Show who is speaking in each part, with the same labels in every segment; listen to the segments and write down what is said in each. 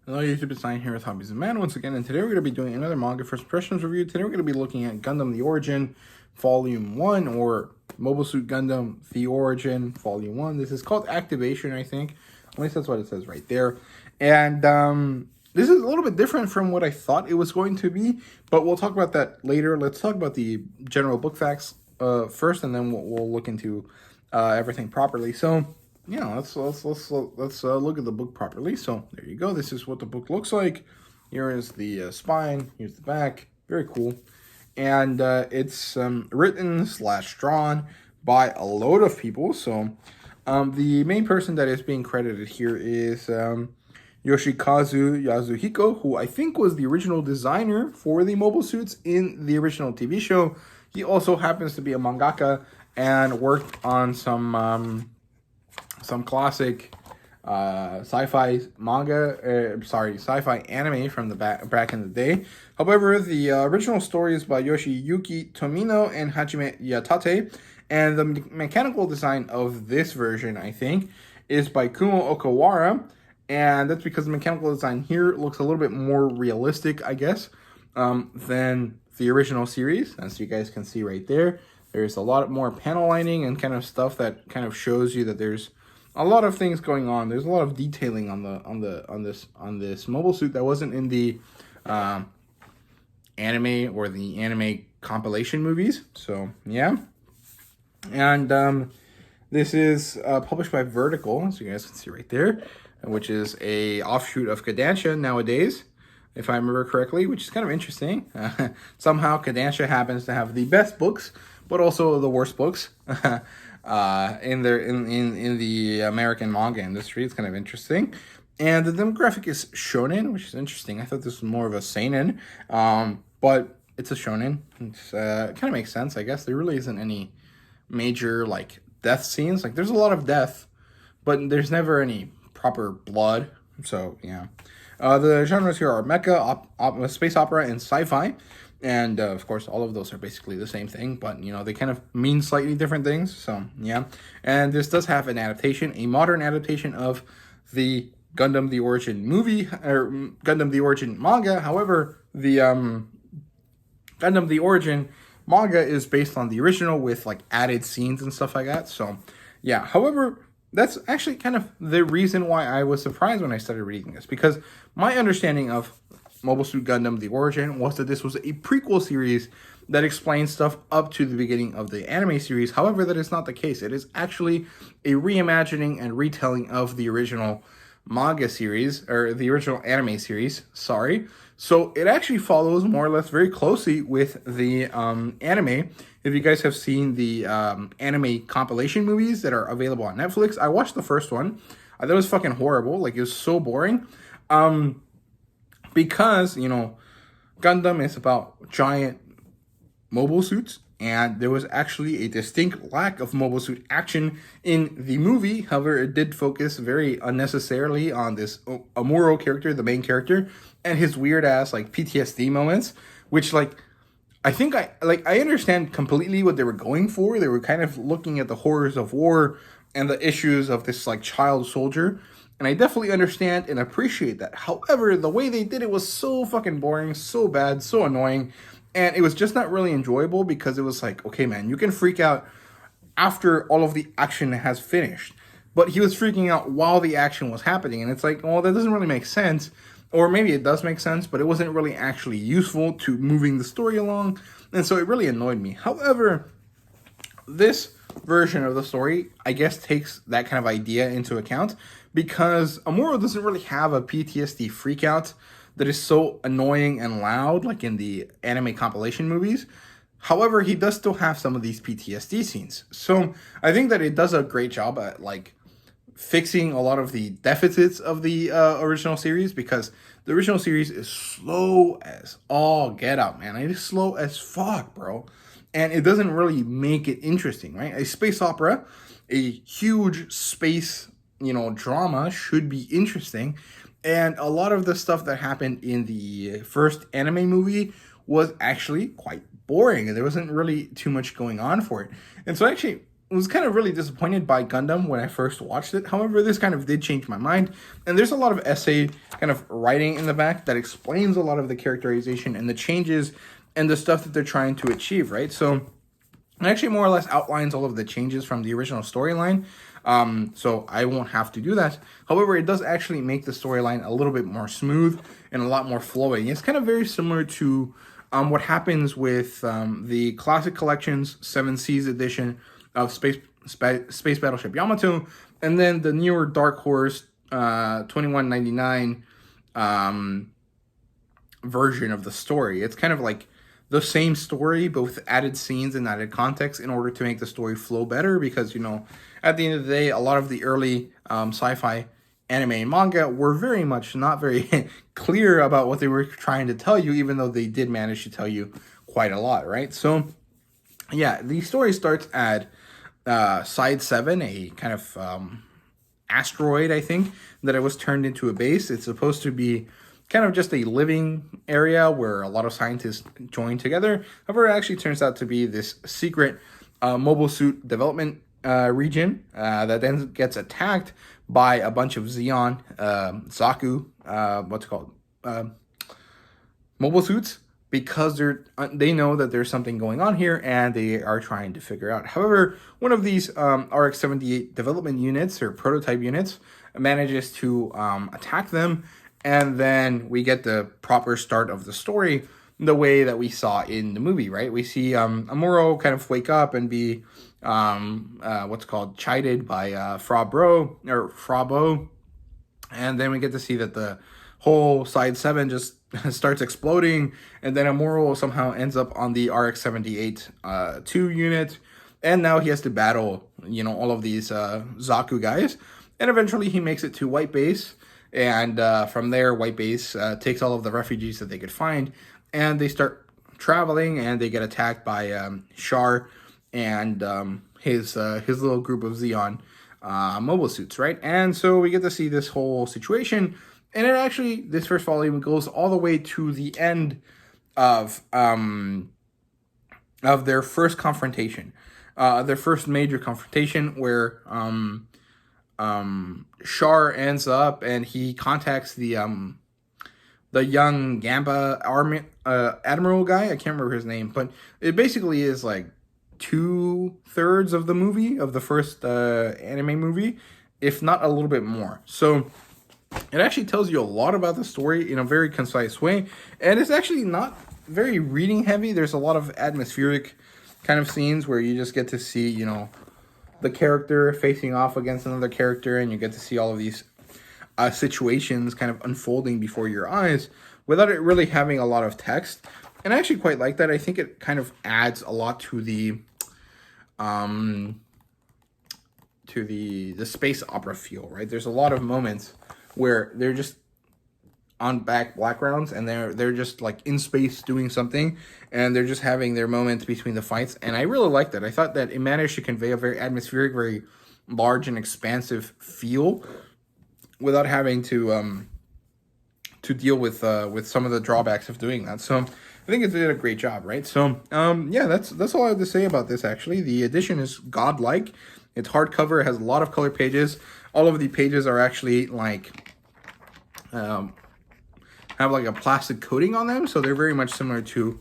Speaker 1: Hello YouTube, it's Ryan here with Hobbies and Man once again, and today we're going to be doing another manga first impressions review. Today we're going to be looking at Gundam The Origin Volume 1, or Mobile Suit Gundam The Origin Volume 1. This is called Activation, I think. At least that's what it says right there. And this is a little bit different from what I thought it was going to be, but we'll talk about that later. Let's talk about the general book facts first, and then we'll look into everything properly. So, yeah, let's look at the book properly. So there you go. This is what the book looks like. Here is the spine. Here's the back. Very cool. And it's written / drawn by a load of people. So the main person that is being credited here is Yoshikazu Yasuhiko, who I think was the original designer for the mobile suits in the original TV show. He also happens to be a mangaka and worked on some classic sci-fi manga, sci-fi anime from the back in the day. However, the original story is by Yoshiyuki Tomino and Hajime Yatate, and the mechanical design of this version, I think, is by Kumo Okawara, and that's because the mechanical design here looks a little bit more realistic, I guess, than the original series, as you guys can see right there. There's a lot more panel lining and kind of stuff that kind of shows you that there's a lot of things going on. There's a lot of detailing on this mobile suit that wasn't in the anime or the anime compilation movies. So yeah, and this is published by Vertical, as you guys can see right there, which is a offshoot of Kodansha nowadays, if I remember correctly, which is kind of interesting. Somehow Kodansha happens to have the best books, but also the worst books in the American manga industry. It's kind of interesting. And the demographic is shonen, which is interesting. I thought this was more of a seinen, but it's a shonen. It's it kind of makes sense, I guess. There really isn't any major like death scenes. Like, there's a lot of death, but there's never any proper blood. So yeah, the genres here are mecha, space opera, and sci-fi. And, of course, all of those are basically the same thing, but, you know, they kind of mean slightly different things, so, yeah. And this does have an adaptation, a modern adaptation of the Gundam The Origin movie, or Gundam The Origin manga. However, the Gundam The Origin manga is based on the original with, like, added scenes and stuff like that, so, yeah. However, that's actually kind of the reason why I was surprised when I started reading this, because my understanding of Mobile Suit Gundam The Origin was that this was a prequel series that explains stuff up to the beginning of the anime series. However, that is not the case. It is actually a reimagining and retelling of the original manga series, or the original anime series, sorry. So it actually follows more or less very closely with the anime. If you guys have seen the anime compilation movies that are available on Netflix, I watched the first one. I thought it was fucking horrible. Like, it was so boring. Because, you know, Gundam is about giant mobile suits, and there was actually a distinct lack of mobile suit action in the movie. However, it did focus very unnecessarily on this Amuro character, the main character, and his weird ass, like, PTSD moments, which, like, I think I understand completely what they were going for. They were kind of looking at the horrors of war and the issues of this, like, child soldier. And I definitely understand and appreciate that. However, the way they did it was so fucking boring, so bad, so annoying. And it was just not really enjoyable, because it was like, okay, man, you can freak out after all of the action has finished. But he was freaking out while the action was happening. And it's like, well, that doesn't really make sense. Or maybe it does make sense, but it wasn't really actually useful to moving the story along. And so it really annoyed me. However, this version of the story, I guess, takes that kind of idea into account, because Amuro doesn't really have a PTSD freakout that is so annoying and loud like in the anime compilation movies. However, he does still have some of these PTSD scenes. So I think that it does a great job at, like, fixing a lot of the deficits of the original series, because the original series is slow as all get out, man. It is slow as fuck, bro. And it doesn't really make it interesting, right? A space opera, a huge space, you know, drama should be interesting. And a lot of the stuff that happened in the first anime movie was actually quite boring, and there wasn't really too much going on for it. And so actually, was kind of really disappointed by Gundam when I first watched it. However, this kind of did change my mind. And there's a lot of essay kind of writing in the back that explains a lot of the characterization and the changes and the stuff that they're trying to achieve, right? So it actually more or less outlines all of the changes from the original storyline. So I won't have to do that. However, it does actually make the storyline a little bit more smooth and a lot more flowing. It's kind of very similar to what happens with the Classic Collections 7 Seas edition of Space Battleship Yamato, and then the newer Dark Horse 2199 version of the story. It's kind of like the same story, but with added scenes and added context in order to make the story flow better, because, you know, at the end of the day, a lot of the early sci-fi anime and manga were very much not very clear about what they were trying to tell you, even though they did manage to tell you quite a lot, right? So, yeah, the story starts at Side 7, a kind of asteroid, I think, that it was turned into a base. It's supposed to be kind of just a living area where a lot of scientists join together. However, it actually turns out to be this secret mobile suit development region that then gets attacked by a bunch of Zeon, Zaku, what's it called? Mobile suits, because they know that there's something going on here and they are trying to figure out. However, one of these RX-78 development units or prototype units manages to attack them, and then we get the proper start of the story the way that we saw in the movie, right? We see Amuro kind of wake up and be what's called chided by Frabo, and then we get to see that the whole Side 7 just starts exploding, and then Amuro somehow ends up on the RX-78 2 unit, and now he has to battle, you know, all of these Zaku guys, and eventually he makes it to White Base, and from there, White Base takes all of the refugees that they could find, and they start traveling, and they get attacked by Char and his little group of Zeon mobile suits, right? And so we get to see this whole situation, and it actually, this first volume goes all the way to the end of their first confrontation, their first major confrontation, where Char ends up and he contacts the young Gamba admiral guy. I can't remember his name, but it basically is like 2/3 of the movie, of the first anime movie, if not a little bit more. So it actually tells you a lot about the story in a very concise way, and it's actually not very reading heavy. There's a lot of atmospheric kind of scenes where you just get to see, you know, the character facing off against another character, and you get to see all of these situations kind of unfolding before your eyes without it really having a lot of text. And I actually quite like that. I think it kind of adds a lot to the space opera feel, right? There's a lot of moments where they're just on backgrounds, and they're just like in space doing something, and they're just having their moments between the fights, and I really liked that. I thought that it managed to convey a very atmospheric, very large and expansive feel without having to deal with some of the drawbacks of doing that. So I think it did a great job, right? So yeah, that's all I have to say about this. Actually, the edition is godlike. It's hardcover. It has a lot of color pages. All of the pages are actually like have like a plastic coating on them, so they're very much similar to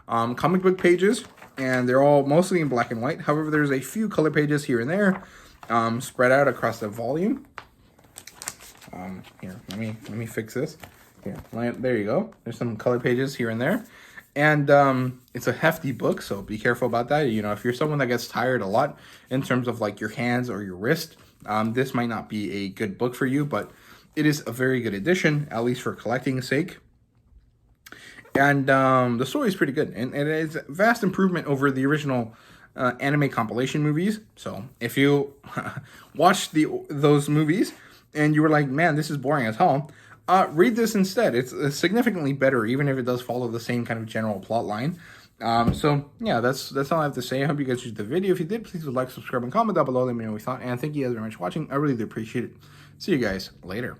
Speaker 1: comic book pages, and they're all mostly in black and white. However, there's a few color pages here and there spread out across the volume. Here, let me fix this. Here, there you go. There's some color pages here and there, and it's a hefty book, so be careful about that. You know, if you're someone that gets tired a lot in terms of like your hands or your wrist, this might not be a good book for you, but it is a very good edition, at least for collecting's sake. And the story is pretty good, and it's a vast improvement over the original anime compilation movies. So if you watched those movies and you were like, man, this is boring as hell, read this instead. It's significantly better, even if it does follow the same kind of general plot line. So yeah, that's all I have to say. I hope you guys enjoyed the video. If you did, please like, subscribe, and comment down below. Let me know what you thought. And thank you guys very much for watching. I really do appreciate it. See you guys later.